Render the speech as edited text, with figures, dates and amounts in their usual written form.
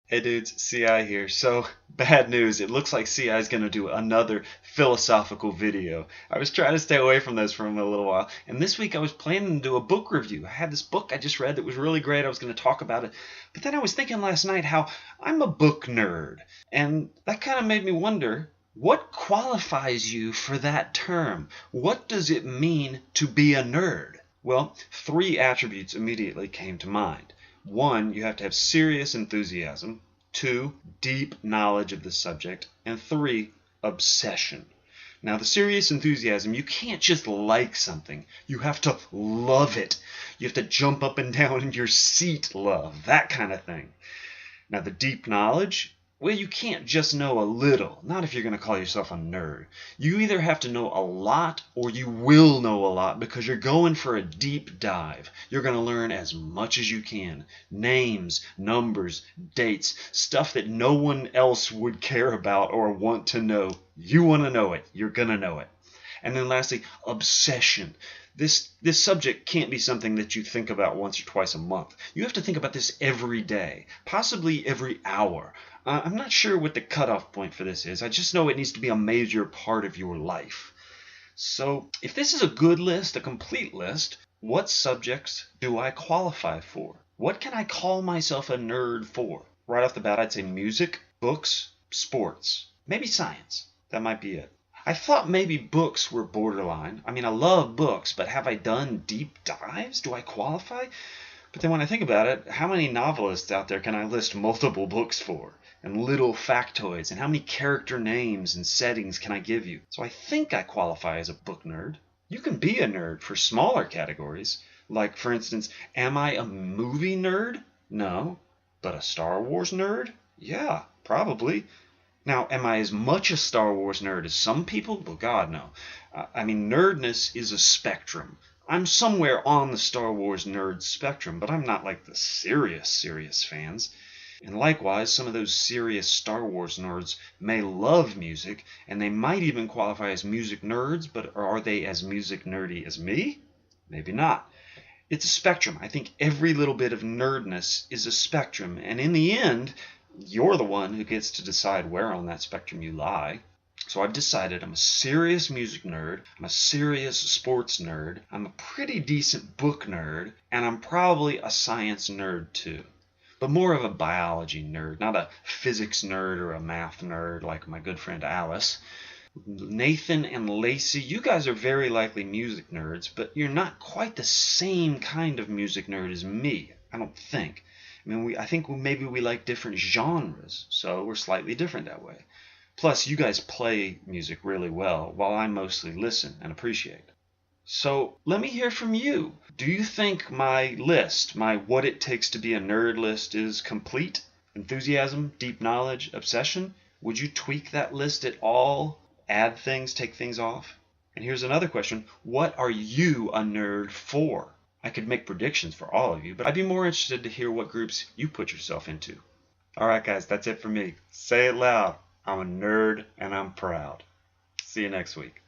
Hey dudes, CI here. So, bad news. It looks like CI is going to do another philosophical video. I was trying to stay away from this for a little while, and this week I was planning to do a book review. I had this book I just read that was really great. I was going to talk about it, but then I was thinking last night how I'm a book nerd, and that kind of made me wonder, what qualifies you for that term? What does it mean to be a nerd? Well, three attributes immediately came to mind. One, you have to have serious enthusiasm. Two, deep knowledge of the subject. And three, obsession. Now, the serious enthusiasm, you can't just like something. You have to love it. You have to jump up and down in your seat love, that kind of thing. Now, the deep knowledge, well, you can't just know a little, not if you're going to call yourself a nerd. You either have to know a lot or you will know a lot because you're going for a deep dive. You're going to learn as much as you can. Names, numbers, dates, stuff that no one else would care about or want to know. You want to know it. You're going to know it. And then lastly, obsession. This subject can't be something that you think about once or twice a month. You have to think about this every day, possibly every hour. I'm not sure what the cutoff point for this is. I just know it needs to be a major part of your life. So if this is a good list, a complete list, what subjects do I qualify for? What can I call myself a nerd for? Right off the bat, I'd say music, books, sports, maybe science. That might be it. I thought maybe books were borderline. I mean, I love books, but have I done deep dives? Do I qualify? But then when I think about it, how many novelists out there can I list multiple books for? And little factoids, and how many character names and settings can I give you? So I think I qualify as a book nerd. You can be a nerd for smaller categories. Like, for instance, am I a movie nerd? No. But a Star Wars nerd? Yeah, probably. Now, am I as much a Star Wars nerd as some people? Well, God, no. I mean, nerdness is a spectrum. I'm somewhere on the Star Wars nerd spectrum, but I'm not like the serious fans. And likewise, some of those serious Star Wars nerds may love music, and they might even qualify as music nerds, but are they as music nerdy as me? Maybe not. It's a spectrum. I think every little bit of nerdness is a spectrum, and in the end, you're the one who gets to decide where on that spectrum you lie. So I've decided I'm a serious music nerd, I'm a serious sports nerd, I'm a pretty decent book nerd, and I'm probably a science nerd too. But more of a biology nerd, not a physics nerd or a math nerd like my good friend Alice. Nathan and Lacey, you guys are very likely music nerds, but you're not quite the same kind of music nerd as me, I don't think. I mean, I think maybe we like different genres, so we're slightly different that way. Plus, you guys play music really well, while I mostly listen and appreciate. So, let me hear from you. Do you think my list, my what it takes to be a nerd list, is complete? Enthusiasm, deep knowledge, obsession? Would you tweak that list at all? Add things, take things off? And here's another question. What are you a nerd for? I could make predictions for all of you, but I'd be more interested to hear what groups you put yourself into. Alright guys, that's it for me. Say it loud. I'm a nerd and I'm proud. See you next week.